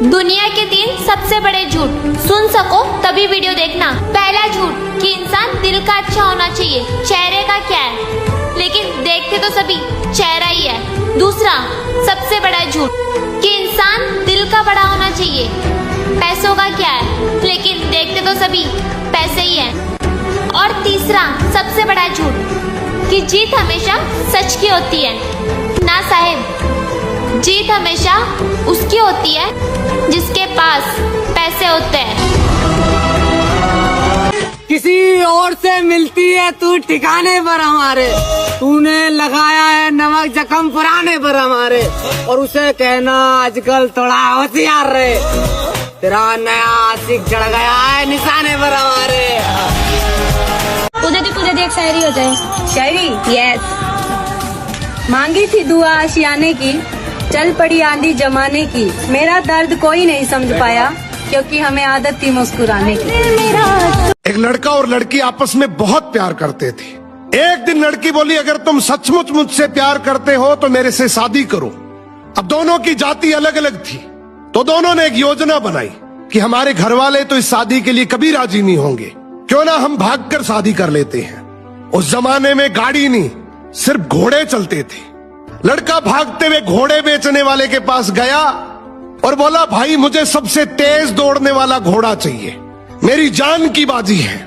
दुनिया के 3 सबसे बड़े झूठ, सुन सको तभी वीडियो देखना। पहला झूठ कि इंसान दिल का अच्छा होना चाहिए, चेहरे का क्या है, लेकिन देखते तो सभी चेहरा ही है। दूसरा सबसे बड़ा झूठ कि इंसान दिल का बड़ा होना चाहिए, पैसों का क्या है, लेकिन देखते तो सभी पैसे ही है। और तीसरा सबसे बड़ा झूठ कि जीत हमेशा सच की होती है। ना साहेब, जीत हमेशा उसकी होती है जिसके पास पैसे होते हैं। किसी और से मिलती है तू ठिकाने पर हमारे, तूने लगाया है नमक जख्म पुराने पर हमारे, और उसे कहना आजकल थोड़ा होशियार रहे, तेरा नया आशिक चढ़ गया है निशाने पर हमारे। तुझे देख शायरी हो जाए। शायरी? यस। मांगी थी दुआ आशियाने की, चल पड़ी आंधी जमाने की, मेरा दर्द कोई नहीं समझ पाया क्योंकि हमें आदत थी मुस्कुराने की। एक लड़का और लड़की आपस में बहुत प्यार करते थे। एक दिन लड़की बोली, अगर तुम सचमुच मुझसे प्यार करते हो तो मेरे से शादी करो। अब दोनों की जाति अलग अलग थी, तो दोनों ने एक योजना बनाई कि हमारे घर वाले तो इस शादी के लिए कभी राजी नहीं होंगे, क्यों ना हम भागकर शादी कर लेते हैं। उस जमाने में गाड़ी नहीं, सिर्फ घोड़े चलते थे। लड़का भागते हुए घोड़े बेचने वाले के पास गया और बोला, भाई मुझे सबसे तेज दौड़ने वाला घोड़ा चाहिए, मेरी जान की बाजी है।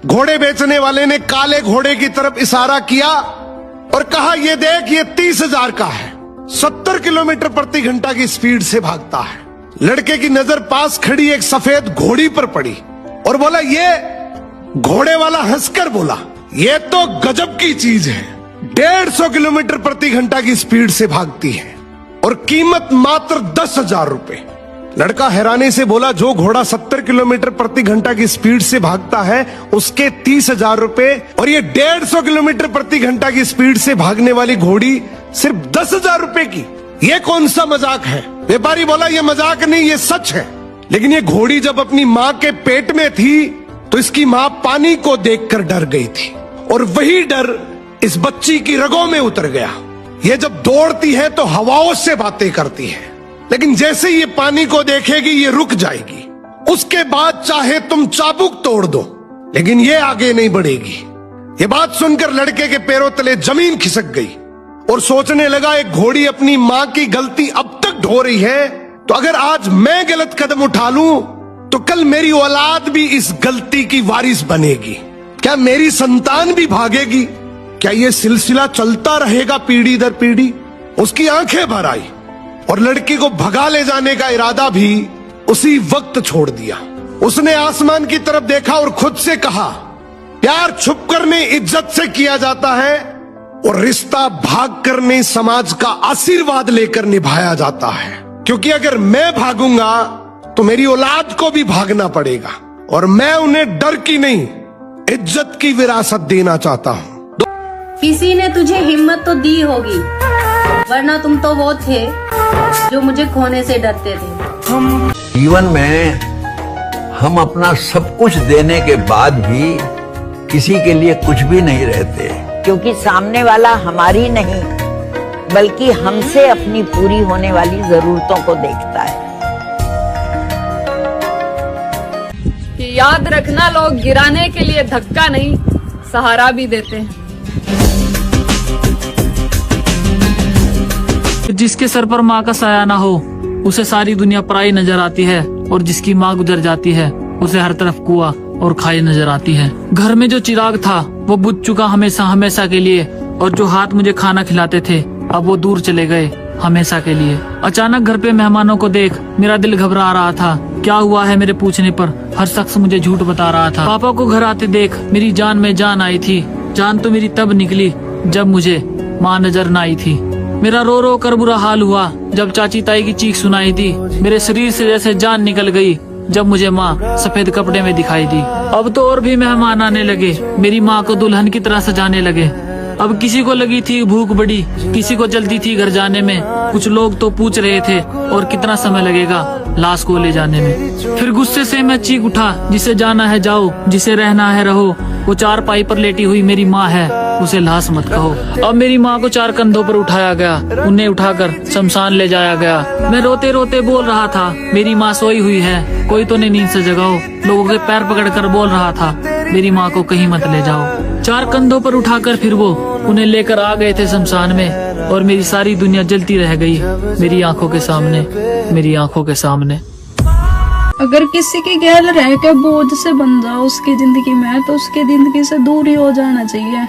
घोड़े बेचने वाले ने काले घोड़े की तरफ इशारा किया और कहा, ये देख, ये 30,000 का है, 70 किलोमीटर प्रति घंटा की स्पीड से भागता है। लड़के की नजर पास खड़ी एक सफेद घोड़ी पर पड़ी और बोला, ये घोड़े वाला हंसकर बोला, ये तो गजब की चीज है, 150 किलोमीटर प्रति घंटा की स्पीड से भागती है और कीमत मात्र 10,000 रुपए। लड़का हैरानी से बोला, जो घोड़ा 70 किलोमीटर प्रति घंटा की स्पीड से भागता है उसके 30,000 रुपए, और ये 150 किलोमीटर प्रति घंटा की स्पीड से भागने वाली घोड़ी सिर्फ 10,000 रुपए की, ये कौन सा मजाक है? व्यापारी बोला, ये मजाक नहीं, ये सच है। लेकिन ये घोड़ी जब अपनी माँ के पेट में थी तो इसकी माँ पानी को देखकर डर गई थी, और वही डर इस बच्ची की रगों में उतर गया। ये जब दौड़ती है तो हवाओं से बातें करती है, लेकिन जैसे ये पानी को देखेगी ये रुक जाएगी। उसके बाद चाहे तुम चाबुक तोड़ दो, लेकिन ये आगे नहीं बढ़ेगी। ये बात सुनकर लड़के के पैरों तले जमीन खिसक गई और सोचने लगा, एक घोड़ी अपनी माँ की गलती अब तक ढो रही है, तो अगर आज मैं गलत कदम उठा लूं तो कल मेरी औलाद भी इस गलती की वारिस बनेगी। क्या मेरी संतान भी भागेगी? क्या ये सिलसिला चलता रहेगा पीढ़ी दर पीढ़ी? उसकी आंखें भर आई और लड़की को भगा ले जाने का इरादा भी उसी वक्त छोड़ दिया। उसने आसमान की तरफ देखा और खुद से कहा, प्यार छुप कर नहीं इज्जत से किया जाता है, और रिश्ता भाग कर नहीं समाज का आशीर्वाद लेकर निभाया जाता है। क्योंकि अगर मैं भागूंगा तो मेरी औलाद को भी भागना पड़ेगा, और मैं उन्हें डर की नहीं इज्जत की विरासत देना चाहता हूँ। किसी ने तुझे हिम्मत तो दी होगी, वरना तुम तो वो थे जो मुझे खोने से डरते थे। जीवन में हम अपना सब कुछ देने के बाद भी किसी के लिए कुछ भी नहीं रहते, क्योंकि सामने वाला हमारी नहीं बल्कि हमसे अपनी पूरी होने वाली जरूरतों को देखता है। कि याद रखना, लोग गिराने के लिए धक्का नहीं सहारा भी देते हैं। जिसके सर पर माँ का साया ना हो उसे सारी दुनिया पराई नजर आती है, और जिसकी माँ गुजर जाती है उसे हर तरफ कुआं और खाई नजर आती है। घर में जो चिराग था वो बुझ चुका हमेशा हमेशा के लिए, और जो हाथ मुझे खाना खिलाते थे अब वो दूर चले गए हमेशा के लिए। अचानक घर पे मेहमानों को देख मेरा दिल घबरा रहा था। क्या हुआ है मेरे पूछने पर हर शख्स मुझे झूठ बता रहा था। पापा को घर आते देख मेरी जान में जान आई थी। जान तो मेरी तब निकली जब मुझे माँ नजर न आई थी। मेरा रो रो कर बुरा हाल हुआ जब चाची ताई की चीख सुनाई दी। मेरे शरीर से जैसे जान निकल गई जब मुझे माँ सफेद कपड़े में दिखाई दी। अब तो और भी मेहमान आने लगे, मेरी माँ को दुल्हन की तरह सजाने लगे। अब किसी को लगी थी भूख बड़ी, किसी को जल्दी थी घर जाने में। कुछ लोग तो पूछ रहे थे और कितना समय लगेगा लाश को ले जाने में। फिर गुस्से से मैं चीख उठा, जिसे जाना है जाओ, जिसे रहना है रहो। वो चारपाई पर लेटी हुई मेरी माँ है उसे लाश मत कहो। अब मेरी माँ को 4 कंधों पर उठाया गया, उन्हें उठाकर शमशान ले जाया गया। मैं रोते रोते बोल रहा था, मेरी माँ सोई हुई है, कोई तो नींद से जगाओ। लोगों के पैर पकड़कर बोल रहा था, मेरी माँ को कहीं मत ले जाओ। 4 कंधों पर उठाकर फिर वो उन्हें लेकर आ गए थे शमशान में, और मेरी सारी दुनिया जलती रह गई मेरी आंखों के सामने, मेरी आंखों के सामने। अगर किसी की गैल रह के बोझ से बन जाओ उसकी जिंदगी में, तो उसकी जिंदगी से दूर ही हो जाना चाहिए।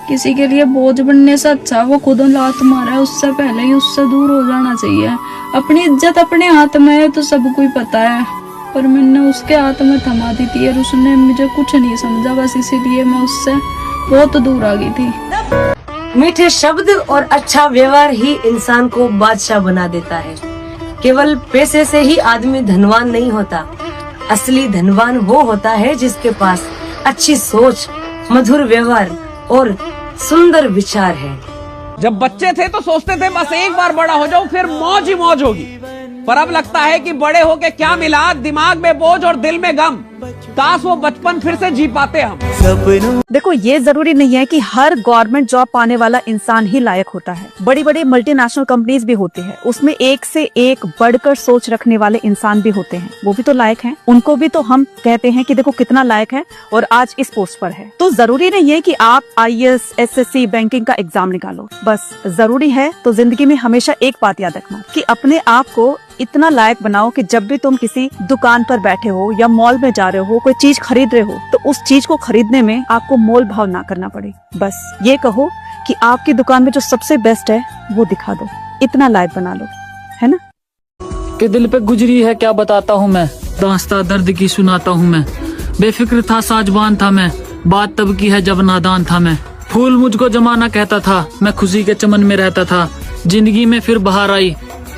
किसी के लिए बोझ बनने से अच्छा वो खुद लात मारा है, उससे पहले ही उससे दूर हो जाना चाहिए। अपनी इज्जत अपने हाथ में है तो सब कोई पता है, पर मैंने उसके हाथ में थमा दी थी और उसने मुझे कुछ नहीं समझा, बस इसीलिए मैं उससे बहुत दूर आ गई थी। मीठे शब्द और अच्छा व्यवहार ही इंसान को बादशाह बना देता है। केवल पैसे से ही आदमी धनवान नहीं होता, असली धनवान वो होता है जिसके पास अच्छी सोच, मधुर व्यवहार और सुंदर विचार है। जब बच्चे थे तो सोचते थे बस एक बार बड़ा हो जाऊं फिर मौज ही मौज होगी, पर अब लगता है कि बड़े होके क्या मिला, दिमाग में बोझ और दिल में गम। काश वो बचपन फिर से जी पाते हम। देखो, ये जरूरी नहीं है कि हर गवर्नमेंट जॉब पाने वाला इंसान ही लायक होता है। बड़ी बड़ी मल्टीनेशनल कंपनीज भी होती है, उसमें एक से एक बढ़कर सोच रखने वाले इंसान भी होते हैं, वो भी तो लायक हैं। उनको भी तो हम कहते हैं कि देखो कितना लायक है और आज इस पोस्ट पर है। तो जरूरी नहीं है कि आप IAS, SSC, बैंकिंग का एग्जाम निकालो। बस जरूरी है तो जिंदगी में हमेशा एक बात याद रखना कि अपने आप को इतना लायक बनाओ कि जब भी तुम किसी दुकान पर बैठे हो या मॉल में जा रहे हो, कोई चीज खरीद रहे हो, तो उस चीज को खरीदने में आपको मोल भाव ना करना पड़े। बस ये कहो कि आपकी दुकान में जो सबसे बेस्ट है वो दिखा दो, इतना लायक बना लो, है ना। के दिल पे गुजरी है क्या बताता हूँ मैं, दास्ता दर्द की सुनाता हूँ मैं। बेफिक्र था साजबान था मैं, बात तब की है जब नादान था मैं। फूल मुझको जमाना कहता था, मैं खुशी के चमन में रहता था। जिंदगी में फिर बहार आई,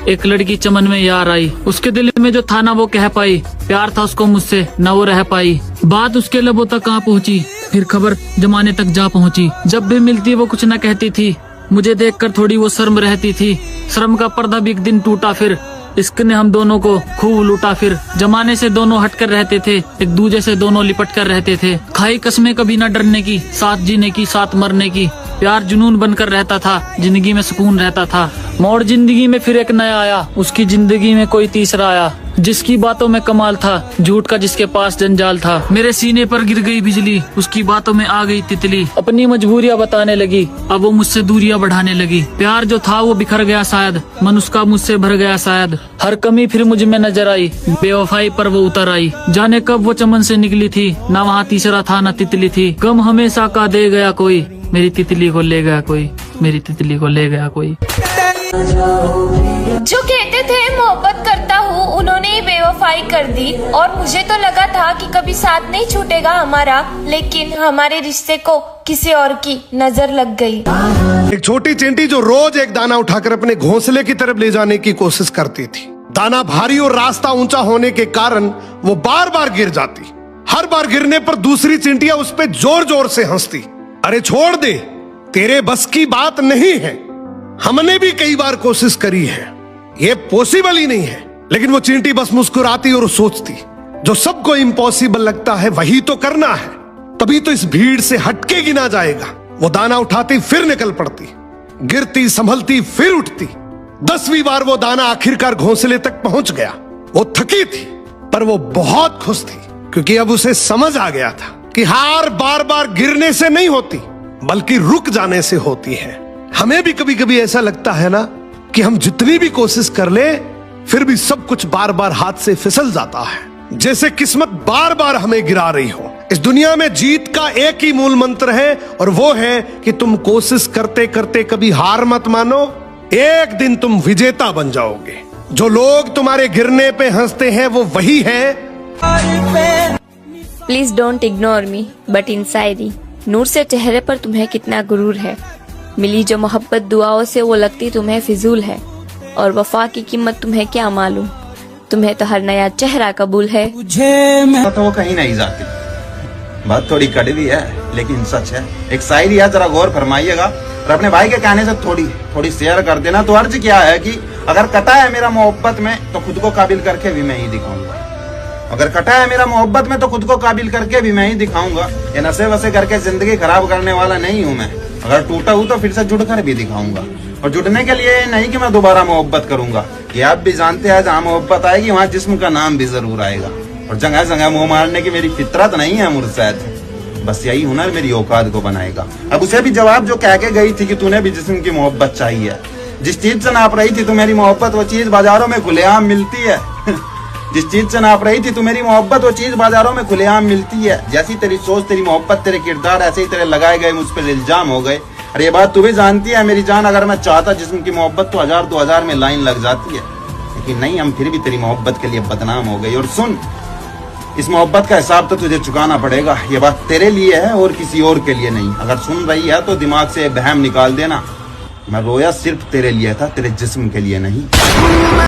एक लड़की चमन में यार आई। उसके दिल में जो था ना वो कह पाई, प्यार था उसको मुझसे ना वो रह पाई। बात उसके लबों तक कहाँ पहुँची, फिर खबर जमाने तक जा पहुँची। जब भी मिलती वो कुछ न कहती थी, मुझे देखकर थोड़ी वो शर्म रहती थी। शर्म का पर्दा भी एक दिन टूटा, फिर इश्क ने हम दोनों को खूब लूटा। फिर जमाने से दोनों हटकर रहते थे, एक दूजे से दोनों लिपट कर रहते थे। खाई कसमें कभी न डरने की, साथ जीने की साथ मरने की। प्यार जुनून बनकर रहता था, जिंदगी में सुकून रहता था। मोड़ जिंदगी में फिर एक नया आया, उसकी जिंदगी में कोई तीसरा आया। जिसकी बातों में कमाल था, झूठ का जिसके पास जंजाल था। मेरे सीने पर गिर गई बिजली, उसकी बातों में आ गई तितली। अपनी मजबूरियां बताने लगी, अब वो मुझसे दूरियां बढ़ाने लगी। प्यार जो था वो बिखर गया शायद, मन उसका मुझसे भर गया शायद। हर कमी फिर मुझ में नजर आई, बेवफाई पर वो उतर आई। जाने कब वो चमन से निकली थी, ना वहाँ तीसरा था ना तितली थी। गम हमेशा का दे गया कोई, मेरी तितली को ले गया कोई, मेरी तितली को ले गया कोई। जो कहते थे मोहब्बत करता हूँ, उन्होंने ही बेवफाई कर दी। और मुझे तो लगा था कि कभी साथ नहीं छूटेगा हमारा, लेकिन हमारे रिश्ते को किसी और की नजर लग गई। एक छोटी चींटी जो रोज एक दाना उठाकर अपने घोंसले की तरफ ले जाने की कोशिश करती थी। दाना भारी और रास्ता ऊंचा होने के कारण वो बार बार गिर जाती। हर बार गिरने पर दूसरी चींटियां उस पर जोर जोर से हंसती। अरे छोड़ दे, तेरे बस की बात नहीं है, हमने भी कई बार कोशिश करी है, ये पॉसिबल ही नहीं है। लेकिन वो चींटी बस मुस्कुराती और सोचती, जो सबको इम्पॉसिबल लगता है वही तो करना है, तभी तो इस भीड़ से हटके गिना जाएगा। वो दाना उठाती फिर निकल पड़ती, गिरती संभलती फिर उठती। 10वीं बार वो दाना आखिरकार घोंसले तक पहुंच गया। वो थकी थी पर वो बहुत खुश थी, क्योंकि अब उसे समझ आ गया था कि हार बार बार गिरने से नहीं होती, बल्कि रुक जाने से होती है। हमें भी कभी कभी ऐसा लगता है ना कि हम जितनी भी कोशिश कर ले, फिर भी सब कुछ बार बार हाथ से फिसल जाता है, जैसे किस्मत बार बार हमें गिरा रही हो। इस दुनिया में जीत का एक ही मूल मंत्र है, और वो है कि तुम कोशिश करते करते कभी हार मत मानो, एक दिन तुम विजेता बन जाओगे। जो लोग तुम्हारे गिरने पे हंसते हैं वो वही है। Please don't ignore me, but in शायरी नूर से चेहरे पर तुम्हें कितना गुरूर है। मिली जो मोहब्बत दुआओं से वो लगती तुम्हें फिजूल है, और वफा की कीमत तुम्हें क्या मालूम, तुम्हें तो हर नया चेहरा कबूल है। तो वो कहीं नहीं जाती। बात थोड़ी कड़वी है लेकिन सच है। एक शायरी है, जरा गौर फरमाइएगा और अपने भाई के कहने से थोड़ी शेयर कर देना। तो अर्ज क्या है कि अगर कटा है मेरा मोहब्बत में तो खुद को काबिल करके भी मैं ही दिखाऊंगा। अगर कटा है मेरा मोहब्बत में तो खुद को काबिल करके भी मैं ही दिखाऊंगा। ये नशे वसे करके जिंदगी खराब करने वाला नहीं हूँ मैं। अगर टूटा हूं तो फिर से जुड़ कर भी दिखाऊंगा। और जुड़ने के लिए नहीं कि मैं दोबारा मोहब्बत करूंगा, ये आप भी जानते हैं जहाँ मोहब्बत आएगी वहाँ जिस्म का नाम भी जरूर आएगा। और जगह जगह मुंह मारने की मेरी फितरत नहीं है मुर्शद, बस यही हुनर मेरी औकात को बनाएगा। अब उसे भी जवाब जो कह के गई थी कि तूने भी जिस्म की मोहब्बत चाहिए, जिस चीज से नाप रही थी तू मेरी मोहब्बत वो चीज बाजारों में खुलेआम मिलती है। जिस चीज से नाप रही थी तू मेरी मोहब्बत वो चीज बाजारों में खुलेआम मिलती है। जैसी तेरी सोच, तेरी मोहब्बत, तेरे किरदार ऐसे ही तेरे लगाए गए मुझ पर इल्जाम हो गए। और ये बात तू भी जानती है मेरी जान, अगर मैं चाहता जिस्म की मोहब्बत तो 1000-2000 में लाइन लग जाती है, लेकिन नहीं, हम फिर भी तेरी मोहब्बत के लिए बदनाम हो गई। और सुन, इस मोहब्बत का हिसाब तो तुझे चुकाना पड़ेगा। ये बात तेरे लिए है और किसी और के लिए नहीं। अगर सुन रही है तो दिमाग से बहम निकाल देना, मैं रोया सिर्फ तेरे लिए था, तेरे जिस्म के लिए नहीं।